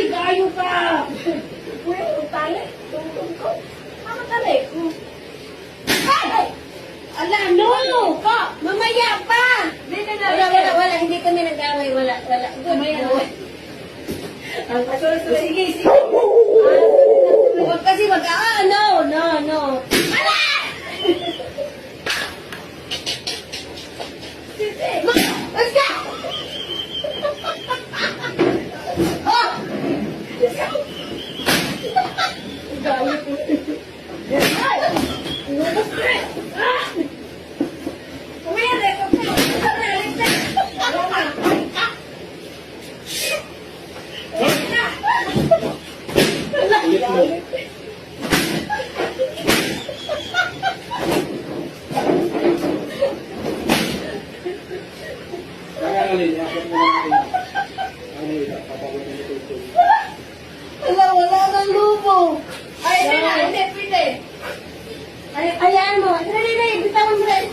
gayo ka! Uy, tali. Tungtong ko. Ano tali? Ay! Ala, no! Ka! Mamaya pa! Wala. Hindi kami nag-away. Wala. Mamaya na. Ang kasunod. Sige. Huwag kasi no. Ala! Let's go! Oh! Let's go! Galit mo. Ay! Inubos ko rin! Ah! Kumiri! Wala nang lubo. Ay, hindi. Ayan mo. Dali, bitawan mo rin.